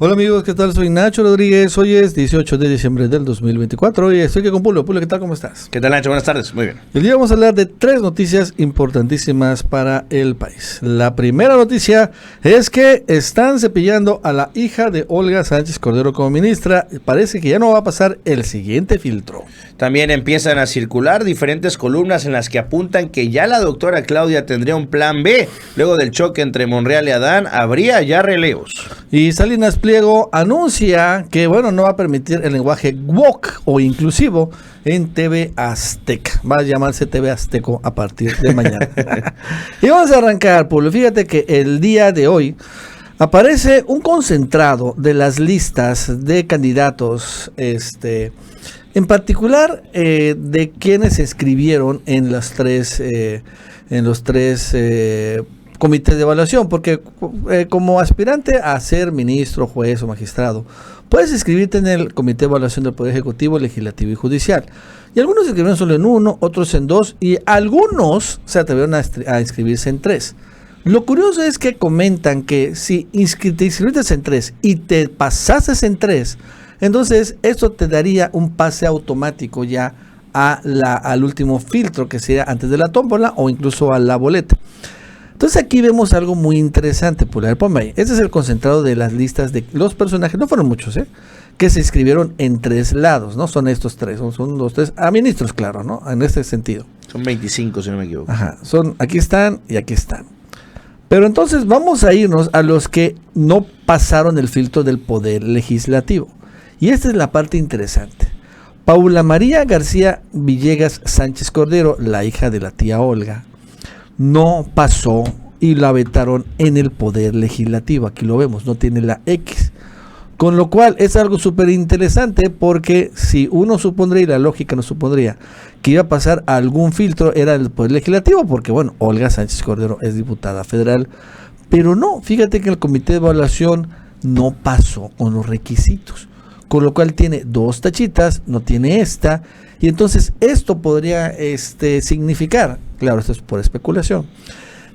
Hola amigos, ¿qué tal? Soy Nacho Rodríguez, hoy es 18 de diciembre del 2024 y estoy aquí con Pulo. Pulo, ¿qué tal? ¿Cómo estás? ¿Qué tal, Nacho? Buenas tardes, muy bien. El día vamos a hablar de 3 noticias importantísimas para el país. La primera noticia es que están cepillando a la hija de Olga Sánchez Cordero como ministra. Parece que ya no va a pasar el siguiente filtro. También empiezan a circular diferentes columnas en las que apuntan que ya la doctora Claudia tendría un plan B. Luego del choque entre Monreal y Adán, habría ya relevos. Y Salinas Pliego anuncia que, no va a permitir el lenguaje woke o inclusivo en TV Azteca. Va a llamarse TV Azteco a partir de mañana. Y vamos a arrancar, Pablo. Fíjate que el día de hoy aparece un concentrado de las listas de candidatos, en particular de quienes se inscribieron en los tres comités de evaluación, porque como aspirante a ser ministro, juez o magistrado, puedes inscribirte en el comité de evaluación del Poder Ejecutivo, Legislativo y Judicial. Y algunos se inscribieron solo en uno, otros en dos, y algunos se atrevieron a inscribirse en 3. Lo curioso es que comentan que si te inscribiste en 3 y te pasaste en 3, entonces esto te daría un pase automático ya al último filtro, que sería antes de la tómbola o incluso a la boleta. Entonces aquí vemos algo muy interesante, Pular. Ponme ahí. Este es el concentrado de las listas de los personajes, no fueron muchos, que se inscribieron en 3 lados, ¿no? Son estos 3, son los 3, a ministros, claro, ¿no? En este sentido. Son 25, si no me equivoco. Ajá, aquí están y aquí están. Pero entonces vamos a irnos a los que no pasaron el filtro del Poder Legislativo. Y esta es la parte interesante. Paula María García Villegas Sánchez Cordero, la hija de la tía Olga, no pasó y la vetaron en el Poder Legislativo. Aquí lo vemos, no tiene la X. Con lo cual es algo súper interesante, porque si uno supondría, y la lógica nos supondría, que iba a pasar a algún filtro, era el Poder Legislativo, porque Olga Sánchez Cordero es diputada federal, pero no, fíjate que el comité de evaluación no pasó con los requisitos, con lo cual tiene 2 tachitas, no tiene esta, y entonces esto podría significar, claro, esto es por especulación,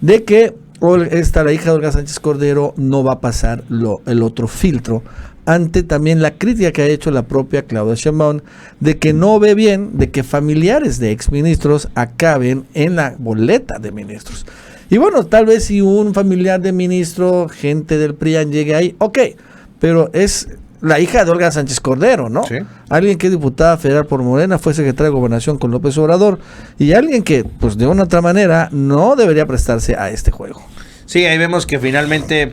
de que la hija de Olga Sánchez Cordero no va a pasar el otro filtro, ante también la crítica que ha hecho la propia Claudia Sheinbaum de que no ve bien de que familiares de exministros acaben en la boleta de ministros. Y tal vez si un familiar de ministro, gente del PRIAN llegue ahí, ok, pero es la hija de Olga Sánchez Cordero, ¿no? Sí. Alguien que es diputada federal por Morena, fue secretaria de Gobernación con López Obrador, y alguien que, de una otra manera, no debería prestarse a este juego. Sí, ahí vemos que finalmente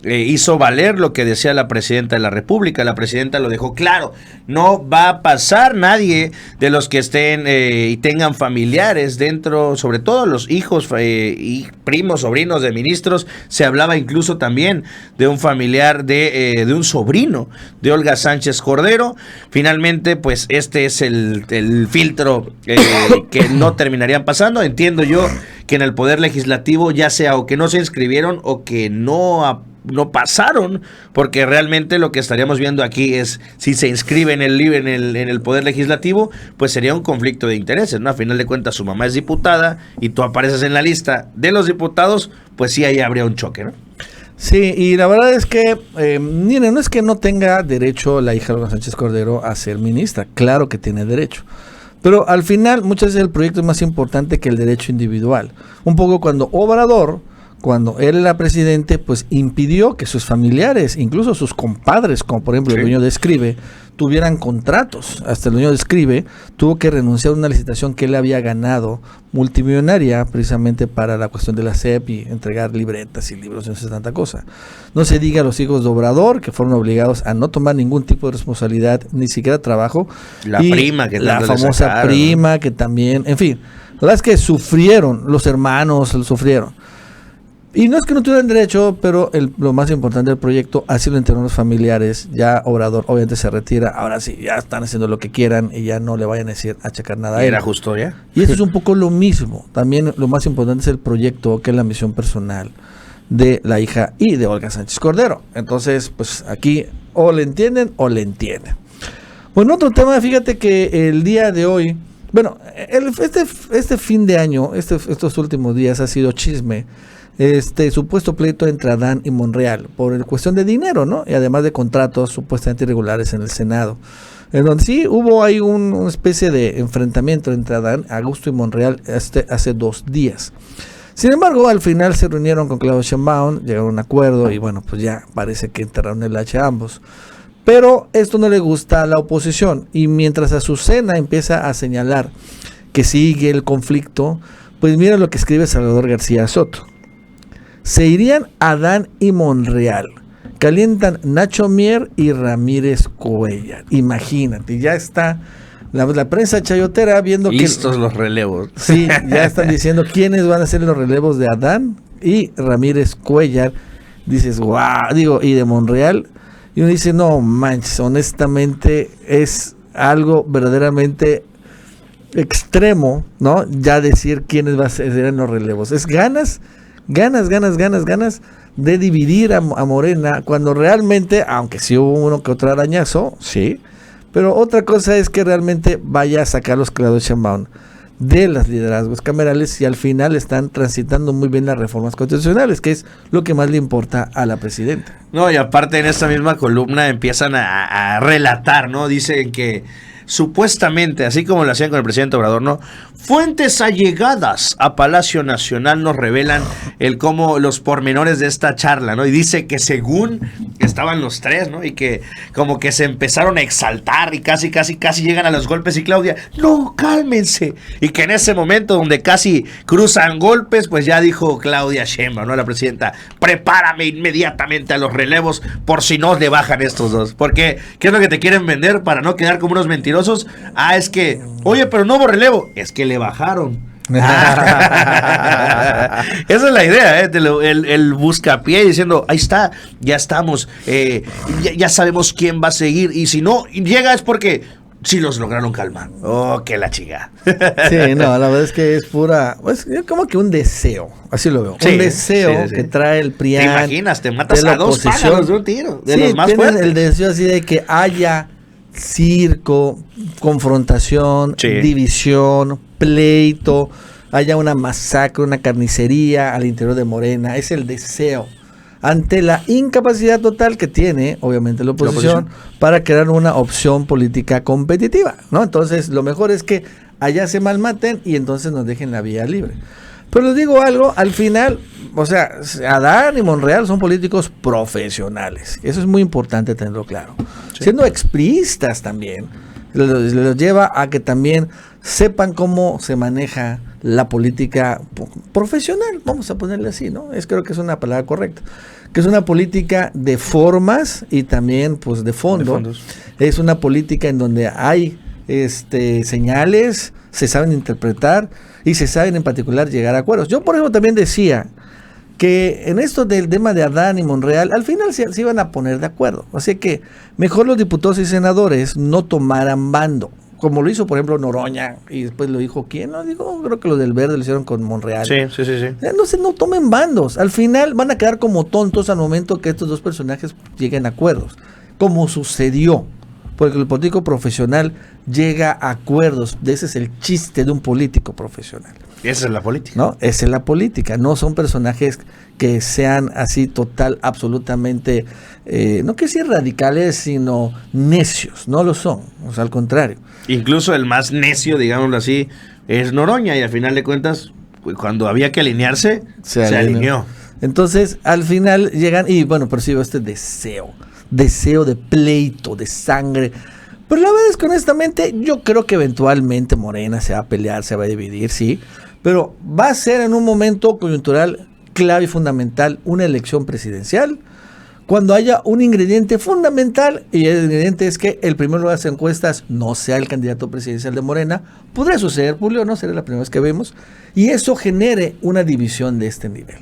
hizo valer lo que decía la presidenta de la República. La presidenta lo dejó claro, no va a pasar nadie de los que estén y tengan familiares dentro, sobre todo los hijos y primos, sobrinos de ministros. Se hablaba incluso también de un familiar de un sobrino de Olga Sánchez Cordero. Finalmente, este es el filtro que no terminarían pasando. Entiendo yo que en el Poder Legislativo, ya sea o que no se inscribieron o que no pasaron, porque realmente lo que estaríamos viendo aquí es si se inscribe en el Poder Legislativo, pues sería un conflicto de intereses, ¿no? A final de cuentas, su mamá es diputada y tú apareces en la lista de los diputados, pues sí, ahí habría un choque, ¿no? Sí, y la verdad es que, miren, no es que no tenga derecho la hija de Olga Sánchez Cordero a ser ministra, claro que tiene derecho. Pero al final, muchas veces el proyecto es más importante que el derecho individual. Un poco cuando Obrador, cuando él era presidente, impidió que sus familiares, incluso sus compadres, como por ejemplo el dueño de Escribe, tuvieran contratos. Hasta el dueño de Escribe tuvo que renunciar a una licitación que él había ganado, multimillonaria, precisamente para la cuestión de la SEP y entregar libretas y libros, y no sé tanta cosa. No se diga a los hijos de Obrador, que fueron obligados a no tomar ningún tipo de responsabilidad, ni siquiera trabajo. La prima que la famosa prima que también, en fin, la verdad es que sufrieron, los hermanos sufrieron. Y no es que no tuvieran derecho, pero lo más importante del proyecto ha sido entre los familiares. Ya Obrador obviamente se retira, ahora sí, ya están haciendo lo que quieran y ya no le vayan a achacar nada a él. Era justo ya. Y eso es un poco lo mismo. También lo más importante es el proyecto, que es la misión personal de la hija y de Olga Sánchez Cordero. Entonces, aquí o le entienden o le entienden. Bueno, otro tema, fíjate que el día de hoy, este fin de año, estos últimos días ha sido chisme supuesto pleito entre Adán y Monreal por cuestión de dinero, ¿no? Y además de contratos supuestamente irregulares en el Senado. En donde sí hubo ahí una especie de enfrentamiento entre Adán Augusto y Monreal hace 2 días. Sin embargo, al final se reunieron con Claudia Sheinbaum, llegaron a un acuerdo y bueno, pues ya parece que enterraron el hacha a ambos. Pero esto no le gusta a la oposición y mientras Azucena empieza a señalar que sigue el conflicto, pues mira lo que escribe Salvador García Soto. Se irían Adán y Monreal. Calientan Nacho Mier y Ramírez Cuellar. Imagínate, ya está la prensa chayotera viendo listos los relevos. Sí, ya están diciendo quiénes van a ser los relevos de Adán y Ramírez Cuellar. Dices, guau, y de Monreal. Y uno dice, no manches, honestamente es algo verdaderamente extremo, ¿no? Ya decir quiénes van a ser los relevos. Es ganas de dividir a Morena, cuando realmente, aunque sí hubo uno que otro arañazo, sí, pero otra cosa es que realmente vaya a sacar los Claudia Sheinbaum de los liderazgos camerales y al final están transitando muy bien las reformas constitucionales, que es lo que más le importa a la presidenta. No, y aparte en esta misma columna empiezan a relatar, ¿no? Dicen que supuestamente, así como lo hacían con el presidente Obrador, ¿no? Fuentes allegadas a Palacio Nacional nos revelan cómo los pormenores de esta charla, ¿no? Y dice que según estaban los tres, ¿no? Y que como que se empezaron a exaltar y casi llegan a los golpes y Claudia, no, cálmense. Y que en ese momento donde casi cruzan golpes, pues ya dijo Claudia Sheinbaum, ¿no? La presidenta, prepárame inmediatamente a los relevos por si no le bajan estos dos. Porque, ¿qué es lo que te quieren vender para no quedar como unos mentirosos? Es que, oye, pero no hubo relevo. Es que le bajaron. Esa es la idea, el buscapié diciendo, ahí está, ya estamos, ya sabemos quién va a seguir. Y si no llega es porque sí los lograron calmar. Oh, qué la chica. Sí, no, la verdad es que es pura, pues, como que un deseo, así lo veo. Sí, un deseo que trae el PRIAN. ¿Te imaginas? Te matas a dos pájaros de un tiro, de los más fuertes. El deseo así de que haya circo, confrontación, división, pleito, haya una masacre, una carnicería al interior de Morena. Es el deseo ante la incapacidad total que tiene, obviamente, la oposición para crear una opción política competitiva, ¿no? Entonces, lo mejor es que allá se malmaten y entonces nos dejen la vía libre. Pero les digo algo, al final, o sea, Adán y Monreal son políticos profesionales. Eso es muy importante tenerlo claro. Sí. Siendo expriistas también, les lleva a que también sepan cómo se maneja la política profesional, vamos a ponerle así, ¿no? Creo que es una palabra correcta. Que es una política de formas y también, pues, de fondos. Es una política en donde hay señales, se saben interpretar y se saben en particular llegar a acuerdos. Yo por eso también decía que en esto del tema de Adán y Monreal, al final se iban a poner de acuerdo. Así que mejor los diputados y senadores no tomaran bando, como lo hizo por ejemplo Noroña, y después lo dijo ¿quién? No, digo, creo que los del Verde lo hicieron con Monreal. Sí. No tomen bandos, al final van a quedar como tontos al momento que estos dos personajes lleguen a acuerdos, como sucedió. Porque el político profesional llega a acuerdos. Ese es el chiste de un político profesional. Esa es la política. ¿No? Esa es la política. No son personajes que sean así absolutamente, no quiero decir radicales, sino necios. No lo son. O sea, al contrario. Incluso el más necio, digámoslo así, es Noroña. Y al final de cuentas, cuando había que alinearse, se alineó. Entonces, al final llegan, y bueno, percibo este deseo de pleito, de sangre. Pero la verdad es que honestamente yo creo que eventualmente Morena se va a pelear, se va a dividir, sí, pero va a ser en un momento coyuntural clave y fundamental una elección presidencial, cuando haya un ingrediente fundamental, y el ingrediente es que el primer lugar de las encuestas no sea el candidato presidencial de Morena. Podría suceder, Julio, no será la primera vez que vemos, y eso genere una división de este nivel.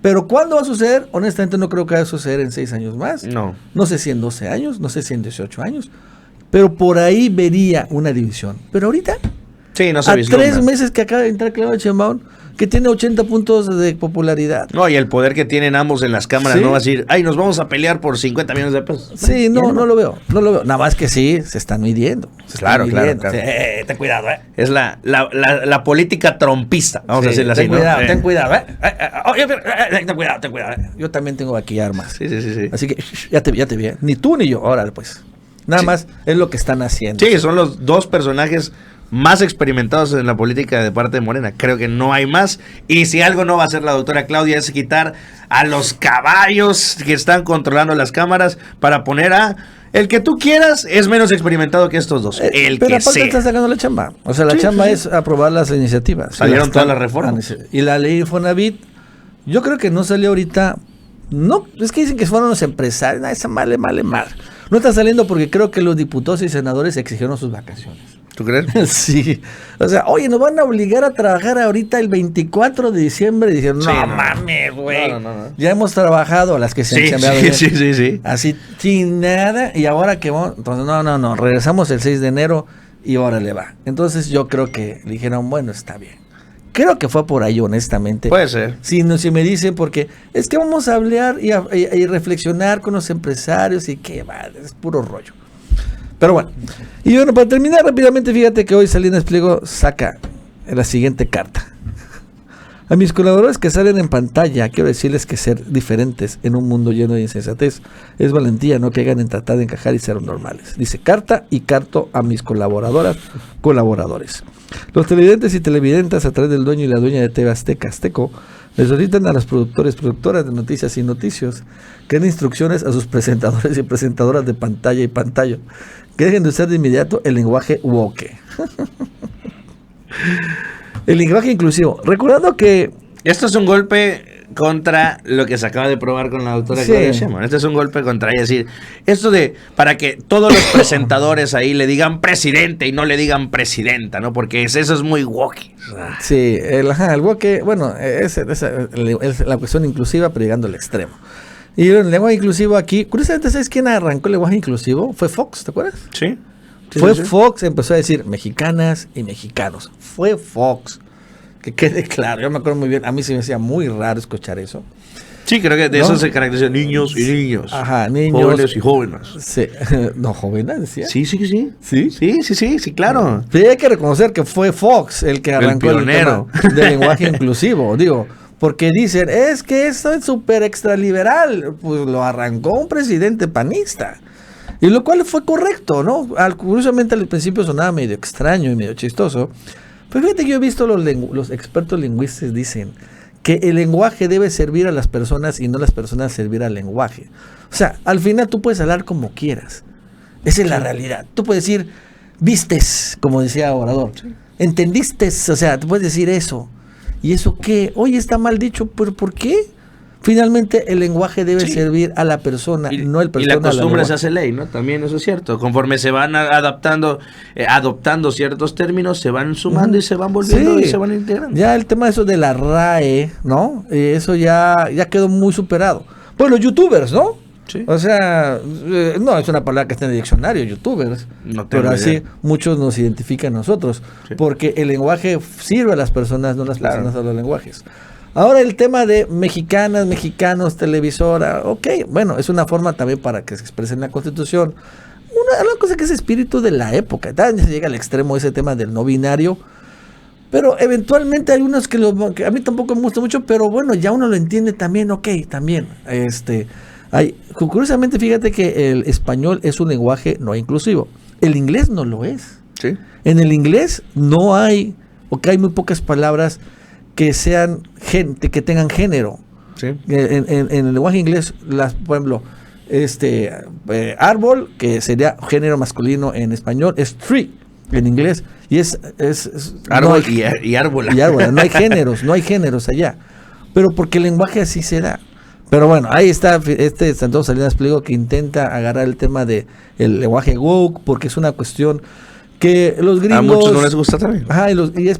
Pero ¿cuándo va a suceder? Honestamente no creo que vaya a suceder en 6 años más. No sé si en 12 años, no sé si en 18 años. Pero por ahí vería una división. Pero ahorita, sí, no se a 3 meses que acaba de entrar Claudia Sheinbaum, que tiene 80 puntos de popularidad. No, y el poder que tienen ambos en las cámaras, Sí. no va a decir, ay, nos vamos a pelear por 50 millones de pesos. Sí, no lo veo. Nada más que sí, se están midiendo. Claro. Sí, ten cuidado, Es la política trompista, vamos a decirlo así, ten ¿no? cuidado, ten cuidado, ten cuidado. Yo también tengo aquí armas. Sí. Así que ya te vi. Ni tú ni yo. Órale, pues. Nada más es lo que están haciendo. Sí, son los dos personajes más experimentados en la política de parte de Morena. Creo que no hay más. Y si algo no va a hacer la doctora Claudia es quitar a los caballos que están controlando las cámaras para poner a el que tú quieras. Es menos experimentado que estos dos. El Pero que aparte sea. está sacando la chamba. O sea, la Sí, chamba sí. es aprobar las iniciativas. Salieron Y todas las reformas. Y la ley Infonavit, yo creo que no salió ahorita. No, es que dicen que fueron los empresarios. Esa vale mal. No está saliendo porque creo que los diputados y senadores exigieron sus vacaciones. ¿Tú crees? Sí. O sea, oye, nos van a obligar a trabajar ahorita el 24 de diciembre. Y dijeron, Sí, no no. mames, güey. No. Ya hemos trabajado las que se han chambeado bien. Sí. Así, sin nada. Y ahora que vamos. Entonces, no. Regresamos el 6 de enero y órale va. Entonces, yo creo que le dijeron, bueno, está bien. Creo que fue por ahí, honestamente. Puede ser. Si me dicen, porque es que vamos a hablar y reflexionar con los empresarios y que va, es puro rollo. Pero bueno, y bueno, para terminar rápidamente, fíjate que hoy Salinas Pliego saca la siguiente carta. A mis colaboradores que salen en pantalla, quiero decirles que ser diferentes en un mundo lleno de insensatez es valentía, no caigan en tratar de encajar y ser normales. Dice carta y carto a mis colaboradores. Los televidentes y televidentes a través del dueño y la dueña de TV Azteca, Azteco, les solicitan a los productoras de noticias y noticios que den instrucciones a sus presentadores y presentadoras de pantalla y pantalla, que dejen de usar de inmediato el lenguaje woke. El lenguaje inclusivo. Recordando que Esto es un golpe contra lo que se acaba de probar con la doctora Sí. Claudia Sheinbaum. Este es un golpe contra ella. Es decir, esto de para que todos los presentadores ahí le digan presidente y no le digan presidenta, ¿no? Porque eso es muy woke. sí, el woke, bueno, es la cuestión inclusiva, pero llegando al extremo. Y el lenguaje inclusivo aquí, curiosamente, ¿sabes quién arrancó el lenguaje inclusivo? Fue Fox, ¿te acuerdas? Sí. Fue Fox, empezó a decir mexicanas y mexicanos. Fue Fox. Que quede claro, yo me acuerdo muy bien, a mí se me hacía muy raro escuchar eso. Sí, creo que de ¿No? eso se caracteriza niños y niños. Ajá, niños. Jóvenes y jóvenes. Sí. No, jóvenes, decía. Sí. ¿Sí? Sí, claro. Sí, hay que reconocer que fue Fox el que arrancó el pionero. tema del lenguaje inclusivo, digo, porque dicen, es que eso es súper extraliberal, pues lo arrancó un presidente panista, y lo cual fue correcto, ¿no? Curiosamente al principio sonaba medio extraño y medio chistoso, pero fíjate que yo he visto los expertos lingüistas dicen que el lenguaje debe servir a las personas y no las personas servir al lenguaje. O sea, al final tú puedes hablar como quieras. Esa es la realidad. Tú puedes decir, vistes, como decía Obrador. ¿Entendiste? O sea, tú puedes decir eso. ¿Y eso qué? Oye, está mal dicho, ¿pero por qué? Finalmente el lenguaje debe servir a la persona, no el persona. Y la costumbre a se hace ley, ¿no? También eso es cierto. Conforme se van adaptando, adoptando ciertos términos, se van sumando y se van volviendo y se van integrando. Ya el tema de eso de la RAE, ¿no? Eso ya quedó muy superado. Pues los youtubers, ¿no? Sí. O sea, no es una palabra que está en el diccionario, youtubers, No tengo pero así idea. muchos nos identifican a nosotros, Sí. porque el lenguaje sirve a las personas, no las personas a los lenguajes. Ahora el tema de mexicanas, mexicanos, televisora, ok, bueno, es una forma también para que se exprese en la Constitución. Una cosa que es espíritu de la época, también se llega al extremo ese tema del no binario, pero eventualmente hay unos que a mí tampoco me gusta mucho, pero bueno, ya uno lo entiende también, ok, también, curiosamente fíjate que el español es un lenguaje no inclusivo, el inglés no lo es. Sí. En el inglés no hay, hay muy pocas palabras que sean que tengan género. Sí. En el lenguaje inglés, por ejemplo, árbol, que sería género masculino en español, es tree en inglés, y es Árbol no hay, y árbol. y árbol, no hay géneros allá, pero porque el lenguaje así se da. Pero bueno, ahí está Santiago Salinas Pliego, que intenta agarrar el tema de el lenguaje woke, porque es una cuestión que los gringos... A muchos no les gusta también. Ajá,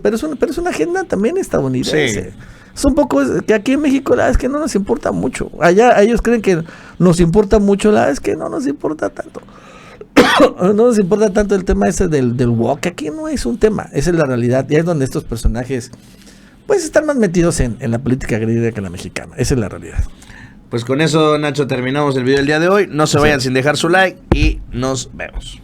pero es una agenda también estadounidense. Sí. Es un poco que aquí en México la verdad es que no nos importa mucho. Allá ellos creen que nos importa mucho, la verdad es que no nos importa tanto. No nos importa tanto el tema ese del woke. Aquí no es un tema, esa es la realidad. Y es donde estos personajes pues están más metidos en la política agraria que la mexicana. Esa es la realidad. Pues con eso, Nacho, terminamos el video del día de hoy. No se vayan sin dejar su like y nos vemos.